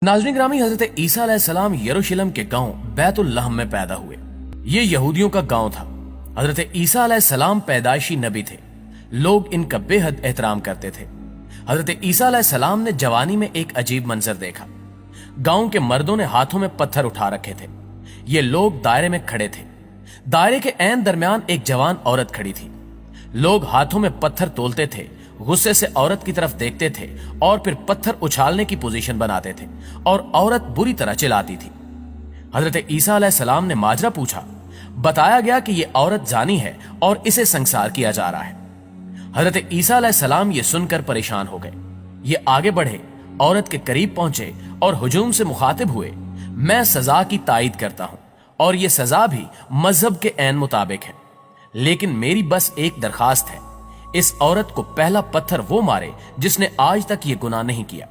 नाज़रीन ग्रामी, हजरत ईसा अलैहिस्सलाम यरूशलेम के गांव बैतुल लहम में पैदा हुए। ये यहूदियों का गांव था। हजरत ईसा अलैहिस्सलाम पैदाइशी नबी थे। लोग इनका बेहद एहतराम करते थे। हजरत ईसा अलैहिस्सलाम ने जवानी में एक अजीब मंजर देखा। गांव के मर्दों ने हाथों में पत्थर उठा रखे थे। ये लोग दायरे में खड़े थे। दायरे के ऐन दरमियान एक जवान औरत खड़ी थी। लोग हाथों में पत्थर तोलते थे, गुस्से से औरत की तरफ देखते थे और फिर पत्थर उछालने की पोजीशन बनाते थे और औरत बुरी तरह चिल्लाती थी। हजरत ईसा अलैहिस्सलाम ने माजरा पूछा। बताया गया कि यह औरत जानी है और इसे संसार किया जा रहा है। हजरत ईसा अलैहिस्सलाम ये सुनकर परेशान हो गए। ये आगे बढ़े, औरत के करीब पहुंचे और हुजूम से मुखातिब हुए। मैं सजा की तायीद करता हूं और ये सजा भी मजहब के ऐन मुताबिक है, लेकिन मेरी बस एक दरखास्त है, इस औरत को पहला पत्थर वो मारे जिसने आज तक ये गुनाह नहीं किया।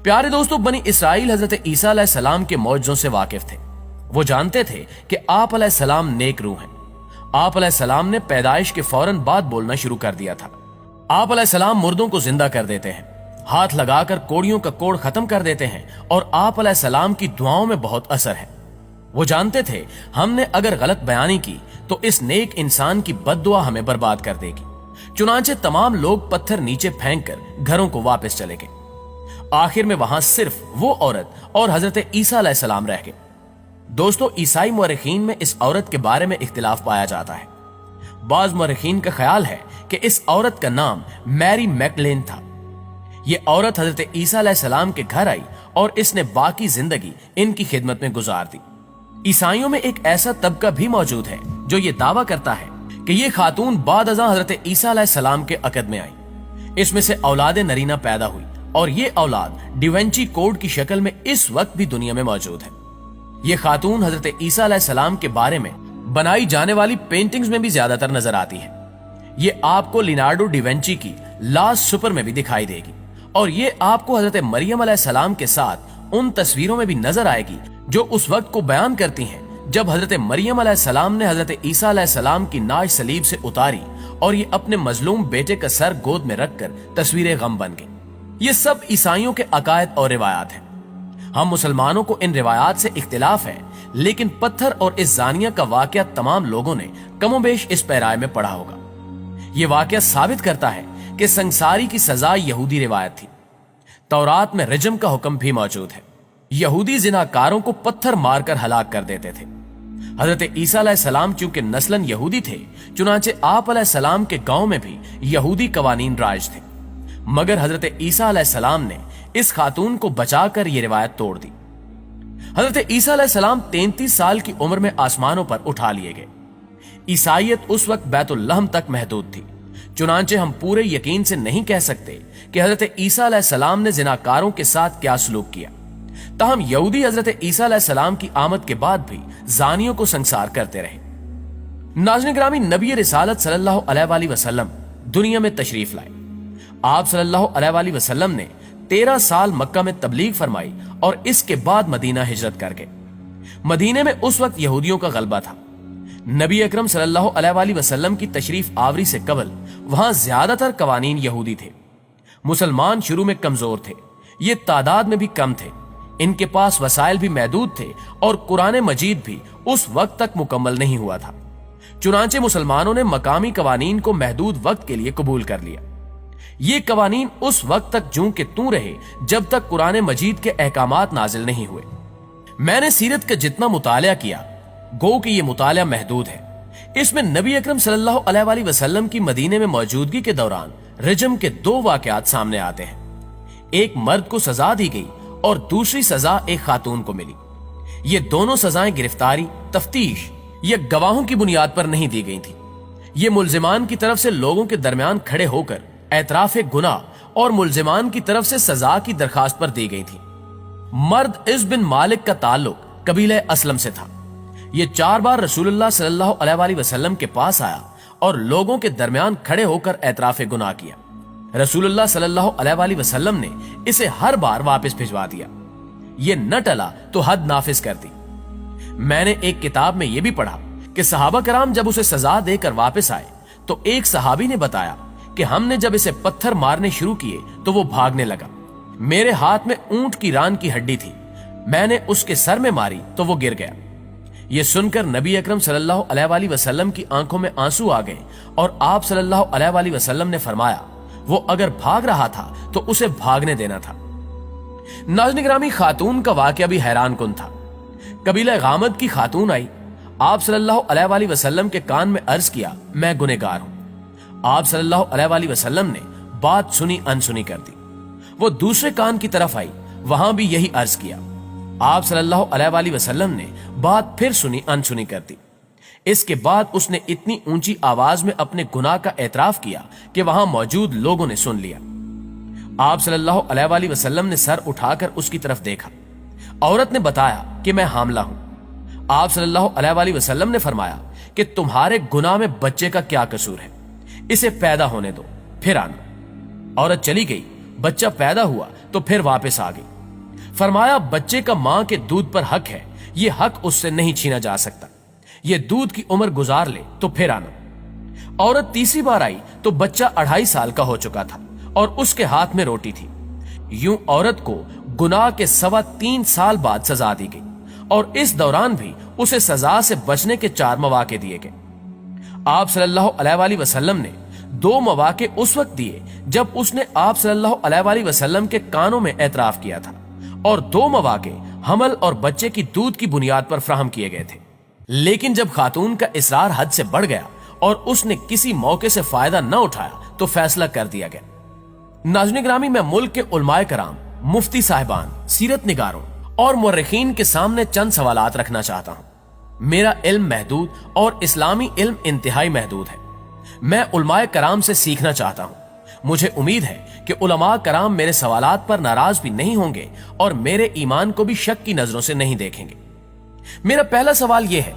प्यारे दोस्तों, बनी इसराइल हजरत ईसा अलैहिस्सलाम के मौजज़ों से वाकिफ थे। वो जानते थे कि आप अलैहिस्सलाम नेक रूह हैं। आप अलैहिस्सलाम ने पैदाइश के फौरन बाद बोलना शुरू कर दिया था। आप अलैहिस्सलाम मुर्दों को जिंदा कर देते हैं, हाथ लगाकर कोड़ियों का कोड़ खत्म कर देते हैं और आप अलैहिस्सलाम की दुआओं में बहुत असर है। वो जानते थे हमने अगर गलत बयानी की तो इस नेक इंसान की बद्दुआ हमें बर्बाद कर देगी। चुनांचे तमाम लोग पत्थर नीचे फेंककर घरों को वापस चले गए। आखिर में वहां सिर्फ वो औरत और हजरत ईसा अलैहिस्सलाम रह गए। दोस्तों, ईसाई मुअर्रिखीन में इस औरत के बारे में इख्तिलाफ पाया जाता है। बाज मुअर्रिखीन का ख्याल है कि इस औरत का नाम मैरी मैगदलेन था। ये औरत हजरत ईसा अलैहिस्सलाम के घर आई और इसने बाकी जिंदगी इनकी खिदमत में गुजार दी। ईसाइयों में एक ऐसा तबका भी मौजूद है जो ये दावा करता है कि ये खातून बाद अज़ां हजरत ईसा अलैहिस्सलाम के अकद में आई। इसमें से औलाद नरीना पैदा हुई और ये औलाद डिवेंची कोड की शक्ल में इस वक्त भी दुनिया में मौजूद है। ये खातून हजरत ईसा अलैहिस्सलाम के बारे में बनाई जाने वाली पेंटिंग्स में भी ज्यादातर नजर आती है। ये आपको लिनार्डो डिवेंची की लास्ट सुपर में भी दिखाई देगी और ये आपको हजरत मरियम अलैहिस्सलाम के साथ उन तस्वीरों में भी नजर आएगी जो उस वक्त को बयान करती हैं जब हजरत मरियम अलैहिस्सलाम ने हजरत ईसा अलैहिस्सलाम की नाश सलीब से उतारी और ये अपने मजलूम बेटे का सर गोद में रखकर तस्वीर गम बन गई। ये सब ईसाइयों के अकायद और रिवायात हैं। हम मुसलमानों को इन रिवायात से इख्तिलाफ है, लेकिन पत्थर और इस जानिया का वाकया तमाम लोगों ने कमोबेश इस पैराए में पढ़ा होगा। ये वाकया साबित करता है कि संसारी की सजा यहूदी रिवायत थी। तौरात में रजम का हुक्म भी मौजूद है। यहूदी जिनाकारों को पत्थर मारकर हलाक कर देते थे। हजरत ईसा अलैहिस्सलाम चूंकि नस्लन यहूदी थे, चुनांचे आप अलैहिस्सलाम के गांव में भी यहूदी कवानीन राज थे। मगर हजरत ईसा अलैहिस्सलाम ने इस खातून को बचाकर ये रिवायत तोड़ दी। हजरत ईसा अलैहिस्सलाम 33 साल की उम्र में आसमानों पर उठा लिए गए। ईसाइयत उस वक्त बैतुल लहम तक महदूद थी। चुनांचे हम पूरे यकीन से नहीं कह सकते कि हजरत ईसा अलैहिस्सलाम ने जिनाकारों के साथ क्या सलूक किया। ताहम यहूदी हजरत ईसा अलैहिस्सलाम की आमद के बाद भी जानियों को संसार करते रहे। नाज़रीन ग्रामी, नबी रिसालत सल्लल्लाहु अलैहि वसल्लम दुनिया में तशरीफ लाए। आप सल्लल्लाहु अलैहि वसल्लम ने 13 साल मक्का में तबलीग फरमाई और इसके बाद मदीना हिजरत कर गए। मदीने में उस वक्त यहूदियों का गलबा था। नबी अकरम सल्लल्लाहु अलैहि वसल्लम की तशरीफ आवरी से कबल वहां ज्यादातर कवानीन यहूदी थे। मुसलमान शुरू में कमजोर थे, ये तादाद में भी कम थे, इनके पास वसाइल भी महदूद थे और कुरान मजीद भी उस वक्त तक मुकम्मल नहीं हुआ था। चुनांचे मुसलमानों ने मकामी कवानीन को महदूद वक्त के लिए कबूल कर लिया। ये कवानीन उस वक्त तक जूं के तूं रहे जब तक कुरान मजीद के अहकामात नाजिल नहीं हुए। मैंने सीरत का जितना मुतालिया किया, गो कि ये मुतालिया महदूद है। इसमें नबी अकरम सल्लल्लाहु अलैहि वसल्लम की मदीने में मौजूदगी के दौरान रजम के 2 वाकयात सामने आते हैं। एक मर्द को सजा दी गई और दूसरी सजा एक खातून को मिली। ये दोनों सजाएं गिरफ्तारी, तफ्तीश या गवाहों की बुनियाद पर नहीं दी गई थी। ये मुल्जिमान की तरफ से लोगों के दरमियान खड़े होकर एतराफ़े गुनाह और मुल्जिमान की तरफ से सजा की दरखास्त पर दी गई थी। मर्द इस बिन मालिक का ताल्लुक कबीले असलम से था। ये 4 बार रसूलुल्लाह सल्लल्लाहु अलैहि वसल्लम के पास आया और लोगों के दरमियान खड़े होकर एतराफ़े गुनाह किया। रसूलुल्लाह सल्लल्लाहु अलैहि वसल्लम ने इसे हर बार वापस भिजवा दिया। ये न टला तो हद नाफिज कर दी। मैंने एक किताब में यह भी पढ़ा कि सहाबा कराम जब उसे सजा देकर वापस आए तो एक सहाबी ने बताया कि हमने जब इसे पत्थर मारने शुरू किए तो वो भागने लगा। میرے ہاتھ میں اونٹ کی ران کی ہڈی تھی، میں نے اس کے سر میں ماری تو وہ گر گیا۔ یہ سن کر نبی اکرم صلی اللہ علیہ وآلہ وسلم کی آنکھوں میں آنسو آ گئے اور آپ صلی اللہ علیہ وآلہ وسلم نے فرمایا وہ اگر بھاگ رہا تھا تو اسے بھاگنے دینا تھا۔ ناظرین گرامی، خاتون کا واقعہ بھی حیران کن تھا۔ قبیلہ غامد کی خاتون آئی، آپ صلی اللہ علیہ وآلہ وسلم کے کان میں عرض کیا میں گنہگار ہوں۔ آپ صلی اللہ علیہ وآلہ وسلم نے بات سنی انسنی کر دی۔ وہ دوسرے کان کی طرف آئی، وہاں بھی یہی عرض کیا۔ آپ صلی اللہ علیہ وآلہ وسلم نے بات پھر سنی انسنی کر دی۔ اس کے بعد اس نے اتنی اونچی آواز میں اپنے گناہ کا اعتراف کیا کہ وہاں موجود لوگوں نے سن لیا۔ آپ صلی اللہ علیہ وآلہ وسلم نے سر اٹھا کر اس کی طرف دیکھا۔ عورت نے بتایا کہ میں حاملہ ہوں۔ آپ صلی اللہ علیہ وآلہ وسلم نے فرمایا کہ تمہارے گناہ میں بچے کا کیا قصور ہے، اسے پیدا ہونے دو پھر آنا۔ عورت چلی گئی، بچہ پیدا ہوا تو پھر واپس آ گئی۔ فرمایا بچے کا ماں کے دودھ پر حق ہے، یہ حق اس سے نہیں چھینا جا سکتا، یہ دودھ کی عمر گزار لے تو پھر آنا۔ عورت تیسری بار آئی تو بچہ 2.5 سال کا ہو چکا تھا اور اس کے ہاتھ میں روٹی تھی۔ یوں عورت کو گناہ کے 3.25 سال بعد سزا دی گئی اور اس دوران بھی اسے سزا سے بچنے کے 4 مواقع دیے گئے۔ آپ صلی اللہ علیہ وآلہ وسلم نے 2 مواقع اس وقت دیے جب اس نے آپ صلی اللہ علیہ وآلہ وسلم کے کانوں میں اعتراف کیا تھا، اور 2 مواقع حمل اور بچے کی دودھ کی بنیاد پر فراہم کیے گئے تھے۔ لیکن جب خاتون کا اصرار حد سے بڑھ گیا اور اس نے کسی موقع سے فائدہ نہ اٹھایا تو فیصلہ کر دیا گیا۔ ناظرین گرامی، میں ملک کے علماء کرام، مفتی صاحبان، سیرت نگاروں اور مورخین کے سامنے چند سوالات رکھنا چاہتا ہوں۔ میرا علم محدود اور اسلامی علم انتہائی محدود ہے۔ میں علماء کرام سے سیکھنا چاہتا ہوں۔ مجھے امید ہے کہ علماء کرام میرے سوالات پر ناراض بھی نہیں ہوں گے اور میرے ایمان کو بھی شک کی نظروں سے نہیں دیکھیں گے۔ میرا پہلا سوال یہ ہے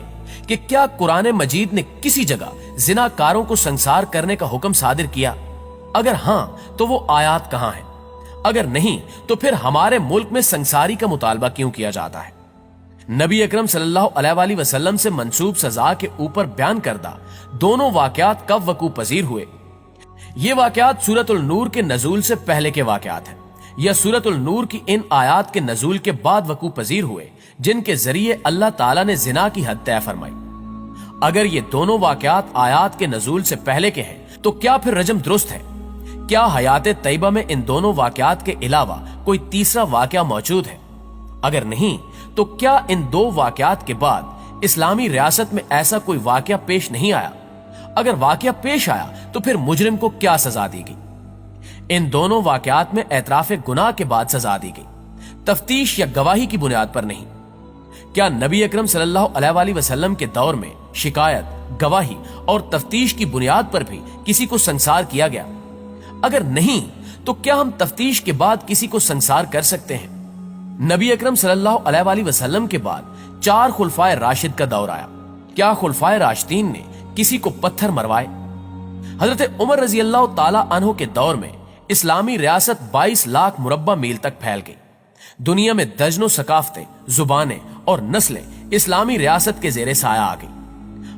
کہ کیا قرآن مجید نے کسی جگہ زناکاروں کو سنسار کرنے کا حکم صادر کیا؟ اگر ہاں تو وہ آیات کہاں ہیں؟ اگر نہیں تو پھر ہمارے ملک میں سنساری کا مطالبہ کیوں کیا جاتا ہے؟ نبی اکرم صلی اللہ علیہ وآلہ وسلم سے منسوب سزا کے اوپر بیان کردہ دونوں واقعات کب وقوع پذیر ہوئے؟ یہ واقعات سورۃ النور کے نزول سے پہلے کے واقعات ہیں یا سورۃ النور کی ان آیات کے نزول کے بعد وقوع پذیر ہوئے جن کے ذریعے اللہ تعالیٰ نے زنا کی حد طے فرمائی؟ اگر یہ دونوں واقعات آیات کے نزول سے پہلے کے ہیں تو کیا پھر رجم درست ہے؟ کیا حیات طیبہ میں ان دونوں واقعات کے علاوہ کوئی تیسرا واقعہ موجود ہے؟ اگر نہیں تو کیا ان 2 واقعات کے بعد اسلامی ریاست میں ایسا کوئی واقعہ پیش نہیں آیا؟ اگر واقعہ پیش آیا تو پھر مجرم کو کیا سزا دی گئی؟ ان دونوں واقعات میں اعتراف گناہ کے بعد سزا دی گئی، تفتیش یا گواہی کی بنیاد پر نہیں۔ کیا نبی اکرم صلی اللہ علیہ وآلہ وسلم کے دور میں شکایت، گواہی اور تفتیش کی بنیاد پر بھی کسی کو سنسار کیا گیا؟ اگر نہیں تو کیا ہم تفتیش کے بعد کسی کو سنسار کر سکتے ہیں؟ نبی اکرم صلی اللہ علیہ وآلہ وسلم کے بعد 4 خلفائے راشد کا دور آیا۔ کیا خلفائے راشدین نے کسی کو پتھر مروائے؟ حضرت عمر رضی اللہ تعالی عنہ کے دور میں اسلامی ریاست 22 لاکھ مربع میل تک پھیل گئی۔ دنیا میں درجنوں ثقافتیں، زبانیں اور نسلیں اسلامی ریاست کے زیر سایہ آ گئی۔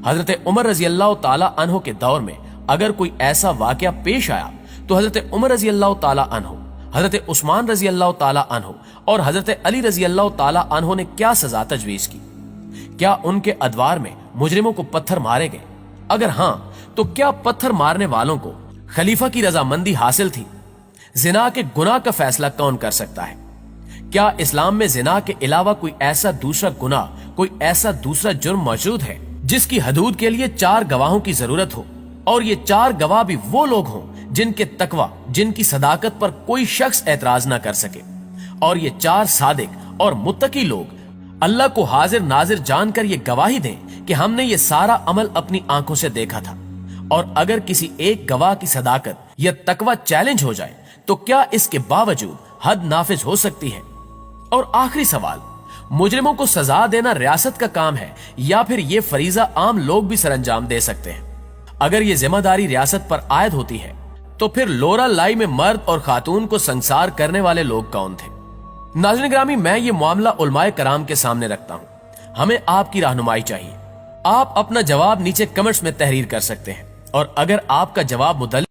حضرت عمر رضی اللہ تعالی عنہ کے دور میں اگر کوئی ایسا واقعہ پیش آیا تو حضرت عمر رضی اللہ تعالی عنہ، حضرت عثمان رضی اللہ تعالی عنہ اور حضرت علی رضی اللہ تعالی عنہ نے کیا سزا تجویز کی؟ کیا ان کے ادوار میں مجرموں کو پتھر مارے گئے؟ اگر ہاں تو کیا پتھر مارنے والوں کو خلیفہ کی رضامندی حاصل تھی؟ زنا کے گناہ کا فیصلہ کون کر سکتا ہے؟ کیا اسلام میں زنا کے علاوہ کوئی ایسا دوسرا گناہ، کوئی ایسا دوسرا جرم موجود ہے جس کی حدود کے لیے 4 گواہوں کی ضرورت ہو، اور یہ 4 گواہ بھی وہ لوگ ہوں جن کے تقوی، جن کی صداقت پر کوئی شخص اعتراض نہ کر سکے، اور یہ 4 صادق اور متقی لوگ اللہ کو حاضر ناظر جان کر یہ گواہی دیں کہ ہم نے یہ سارا عمل اپنی آنکھوں سے دیکھا تھا؟ اور اگر کسی ایک گواہ کی صداقت یا تقوی چیلنج ہو جائے تو کیا اس کے باوجود حد نافذ ہو سکتی ہے؟ اور آخری سوال، مجرموں کو سزا دینا ریاست کا کام ہے یا پھر یہ فریضہ عام لوگ بھی سر انجام دے سکتے ہیں؟ اگر یہ ذمہ داری ریاست پر عائد ہوتی ہے تو پھر لورا لائی میں مرد اور خاتون کو سنسار کرنے والے لوگ کون تھے؟ ناظرین گرامی، میں یہ معاملہ علماء کرام کے سامنے رکھتا ہوں۔ ہمیں آپ کی رہنمائی چاہیے۔ آپ اپنا جواب نیچے کمنٹس میں تحریر کر سکتے ہیں، اور اگر آپ کا جواب مدلل